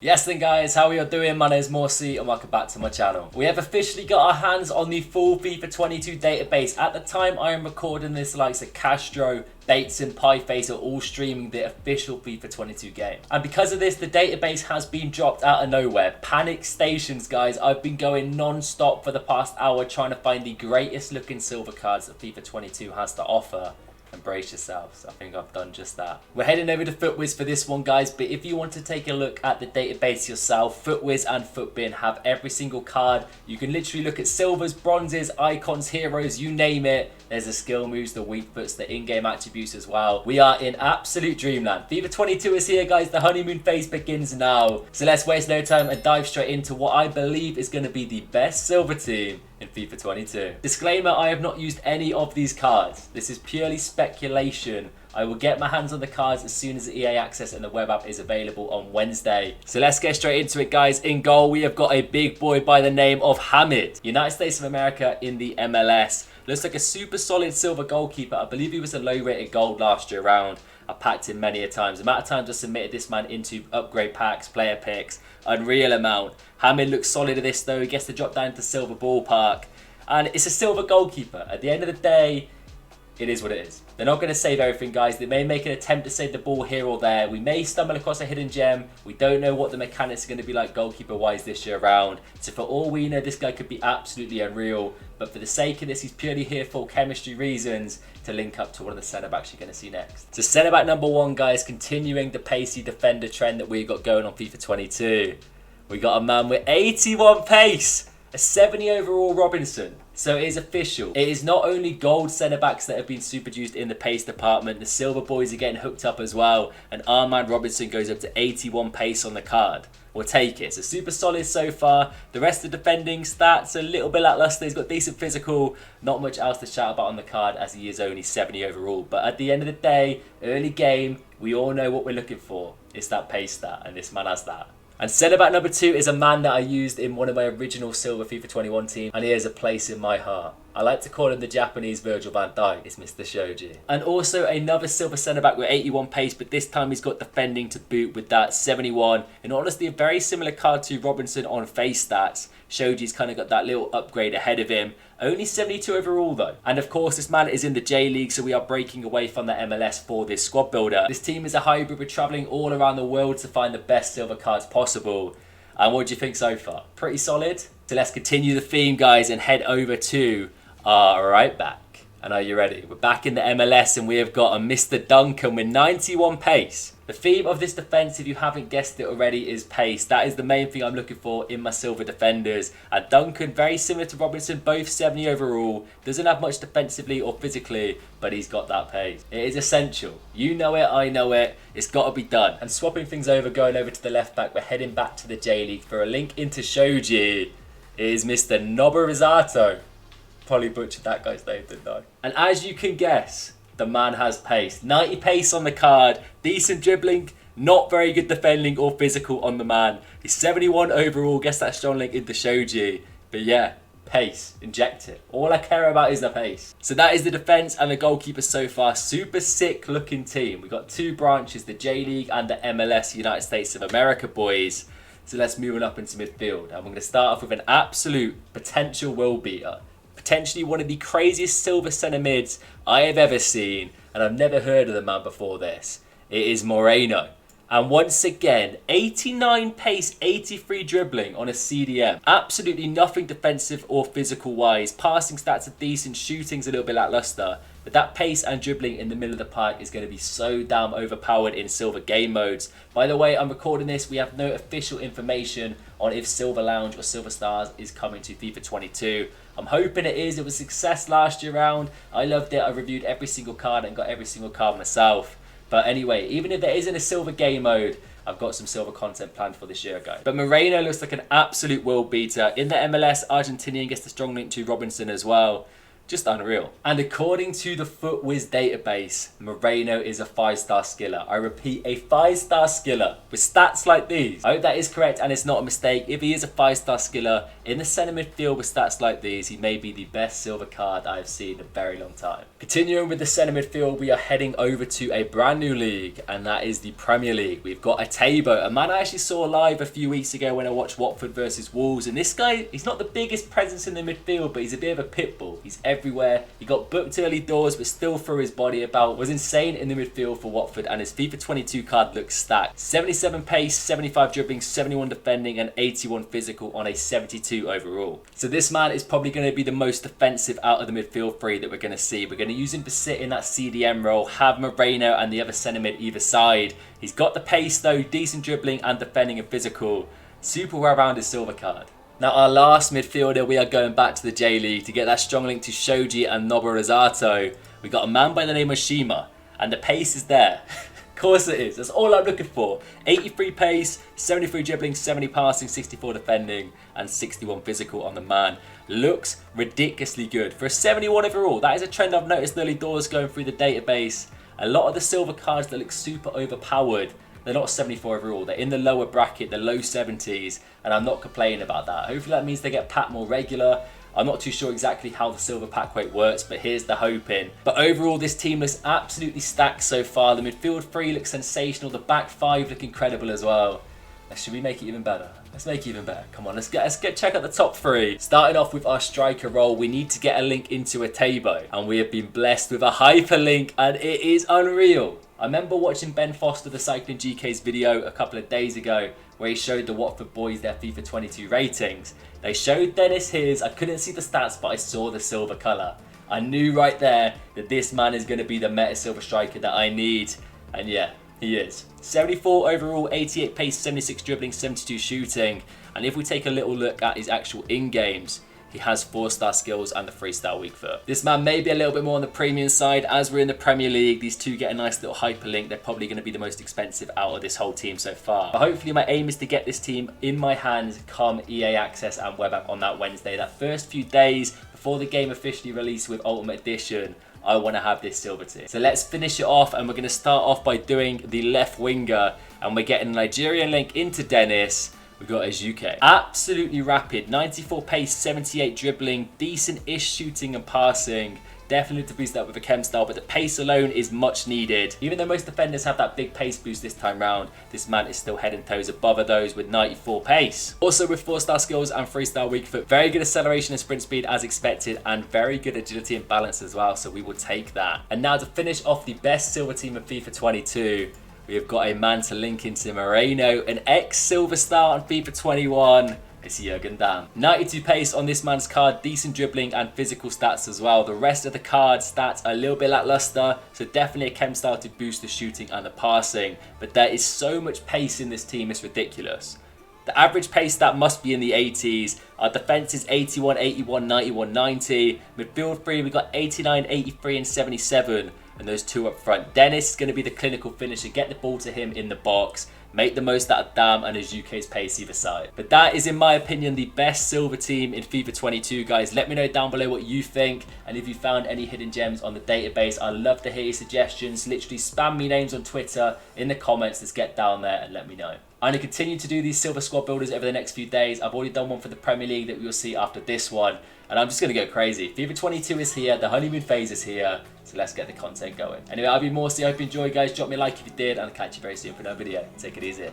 Yes then guys, how are you doing? My name is Morsi and welcome back to my channel. We have officially got our hands on the full FIFA 22 database. At the time I am recording this, likes of Castro, Bates and Pieface are all streaming the official FIFA 22 game. And because of this, the database has been dropped out of nowhere. Panic stations guys, I've been going non-stop for the past hour trying to find the greatest looking silver cards that FIFA 22 has to offer. And brace yourselves, I think I've done just that. We're heading over to FUTWIZ for this one guys, but if you want to take a look at the database yourself, FUTWIZ and FUTBIN have every single card. You can literally look at silvers, bronzes, icons, heroes, you name it. There's the skill moves, the weak foots, the in-game attributes as well. We are in absolute dreamland. FIFA 22 is here guys, the honeymoon phase begins now. So let's waste no time and dive straight into what I believe is going to be the best silver team in FIFA 22. Disclaimer, I have not used any of these cards. This is purely speculation. I will get my hands on the cards as soon as the EA Access and the web app is available on Wednesday. So let's get straight into it guys. In goal we have got a big boy by the name of Hamid. United States of America in the MLS. Looks like a super solid silver goalkeeper. I believe he was a low rated gold last year round. I packed him many a times. The amount of times I submitted this man into upgrade packs, player picks, unreal amount. Hamid looks solid at this though. He gets to drop down to silver ballpark. And it's a silver goalkeeper. At the end of the day, it is what it is. They're not going to save everything, guys. They may make an attempt to save the ball here or there. We may stumble across a hidden gem. We don't know what the mechanics are going to be like goalkeeper-wise this year around. So for all we know, this guy could be absolutely unreal. But for the sake of this, he's purely here for chemistry reasons to link up to one of the centre-backs you're going to see next. So centre-back number one, guys, continuing the pacey defender trend that we got going on FIFA 22. We got a man with 81 pace. A 70 overall Robinson. So it is official. It is not only gold centre-backs that have been super-juiced in the pace department. The silver boys are getting hooked up as well. And our man Robinson goes up to 81 pace on the card. We'll take it. So super solid so far. The rest of the defending stats a little bit lackluster. He's got decent physical. Not much else to shout about on the card as he is only 70 overall. But at the end of the day, early game, we all know what we're looking for. It's that pace stat. And this man has that. And centre-back number two is a man that I used in one of my original silver FIFA 21 team, and he has a place in my heart. I like to call him the Japanese Virgil van Dijk. It's Mr. Shoji. And also another silver centre-back with 81 pace, but this time he's got defending to boot with that 71. In honestly, a very similar card to Robinson on face stats. Shoji's kind of got that little upgrade ahead of him. Only 72 overall though. And of course this man is in the J League, so we are breaking away from the MLS for this squad builder. This team is a hybrid. We're travelling all around the world to find the best silver cards possible. And what do you think so far? Pretty solid? So let's continue the theme guys and head over to our right back. And are you ready? We're back in the MLS and we have got a Mr. Duncan with 91 pace. The theme of this defence, if you haven't guessed it already, is pace. That is the main thing I'm looking for in my silver defenders. And Duncan, very similar to Robinson, both 70 overall. Doesn't have much defensively or physically, but he's got that pace. It is essential. You know it, I know it. It's got to be done. And swapping things over, going over to the left back, we're heading back to the J League for a link into Shoji. It is Mr. Noborizato. Probably butchered that guy's name, didn't I? And as you can guess, the man has pace. 90 pace on the card, decent dribbling, not very good defending or physical on the man. He's 71 overall, guess that strong link into Shoji. But yeah, pace, inject it. All I care about is the pace. So that is the defence and the goalkeeper so far. Super sick looking team. We've got two branches, the J League and the MLS, United States of America boys. So let's move on up into midfield. And we're going to start off with an absolute potential world beater. Potentially one of the craziest silver centre mids I have ever seen, and I've never heard of the man before this. It is Moreno. And once again, 89 pace, 83 dribbling on a CDM. Absolutely nothing defensive or physical wise. Passing stats are decent, shooting's a little bit lackluster. But that pace and dribbling in the middle of the park is going to be so damn overpowered in silver game modes. By the way, I'm recording this. We have no official information on if Silver Lounge or Silver Stars is coming to FIFA 22. I'm hoping it is. It was a success last year round. I loved it. I reviewed every single card and got every single card myself. But anyway, even if there isn't a silver game mode, I've got some silver content planned for this year, guys. But Moreno looks like an absolute world beater. In the MLS, Argentinian gets the strong link to Robinson as well. Just unreal. And according to the FootWiz database, Moreno is a 5-star skiller. I repeat, a 5-star skiller with stats like these. I hope that is correct and it's not a mistake. If he is a 5-star skiller in the centre midfield with stats like these, he may be the best silver card I've seen in a very long time. Continuing with the centre midfield, we are heading over to a brand new league, and that is the Premier League. We've got a Tabo, a man I actually saw live a few weeks ago when I watched Watford versus Wolves, and this guy, he's not the biggest presence in the midfield, but he's a bit of a pit bull. He's everywhere. He got booked early doors, but still threw his body about. Was insane in the midfield for Watford, and his FIFA 22 card looks stacked. 77 pace, 75 dribbling, 71 defending, and 81 physical on a 72 overall. So this man is probably going to be the most defensive out of the midfield three that we're going to see. We're going to use him to sit in that CDM role, have Moreno and the other centre mid either side. He's got the pace though, decent dribbling and defending and physical. Super well-rounded silver card. Now our last midfielder, we are going back to the J-League to get that strong link to Shoji and Noborizato. We got a man by the name of Shima, and the pace is there. Of course it is, that's all I'm looking for. 83 pace, 73 dribbling, 70 passing, 64 defending, and 61 physical on the man. Looks ridiculously good. For a 71 overall, that is a trend I've noticed early doors going through the database. A lot of the silver cards that look super overpowered, they're not 74 overall, they're in the lower bracket, the low 70s, and I'm not complaining about that. Hopefully that means they get packed more regular. I'm not too sure exactly how the silver pack weight works, but here's the hoping. But overall, this team looks absolutely stacked so far. The midfield three looks sensational, the back five look incredible as well. Should we make it even better? Let's make it even better. Come on, let's check out the top three. Starting off with our striker role, we need to get a link into a Tabo, and we have been blessed with a hyperlink, and it is unreal. I remember watching Ben Foster, the Cycling GK's video a couple of days ago, where he showed the Watford boys their FIFA 22 ratings. They showed Dennis his. I couldn't see the stats, but I saw the silver colour. I knew right there that this man is going to be the meta silver striker that I need, and yeah, he is. 74 overall, 88 pace, 76 dribbling, 72 shooting. And if we take a little look at his actual in-games, he has 4-star skills and the 3-star weak foot. This man may be a little bit more on the premium side. As we're in the Premier League, these two get a nice little hyperlink. They're probably going to be the most expensive out of this whole team so far. But hopefully my aim is to get this team in my hands come EA Access and web app on that Wednesday. That first few days before the game officially released with Ultimate Edition, I want to have this silver tier. So let's finish it off, and we're going to start off by doing the left winger, and we're getting a Nigerian link into Dennis. We've got Ejuke. Absolutely rapid, 94 pace, 78 dribbling, decent-ish shooting and passing. Definitely to boost that with a chem style, but the pace alone is much needed. Even though most defenders have that big pace boost this time round, this man is still head and toes above those with 94 pace. Also with 4-star skills and 3-star weak foot, very good acceleration and sprint speed as expected, and very good agility and balance as well, so we will take that. And now to finish off the best silver team of FIFA 22, we have got a man to link into Moreno, an ex-silver star on FIFA 21. It's Jurgen Damm. 92 pace on this man's card, decent dribbling and physical stats as well. The rest of the card stats are a little bit lackluster, so definitely a chem style to boost the shooting and the passing. But there is so much pace in this team, it's ridiculous. The average pace stat must be in the 80s. Our defense is 81, 81, 91, 90. Midfield 3, we got 89, 83 and 77. And those two up front. Dennis is going to be the clinical finisher. Get the ball to him in the box. Make the most out of Damm and Ejuke's pace either side. But that is, in my opinion, the best silver team in FIFA 22, guys. Let me know down below what you think. And if you found any hidden gems on the database, I'd love to hear your suggestions. Literally spam me names on Twitter in the comments. Let's get down there and let me know. I'm going to continue to do these silver squad builders over the next few days. I've already done one for the Premier League that we will see after this one. And I'm just going to go crazy. FIFA 22 is here. The honeymoon phase is here. So let's get the content going. Anyway, I've been Morsey. I hope you enjoyed, guys. Drop me a like if you did. And I'll catch you very soon for another video. Take it easy.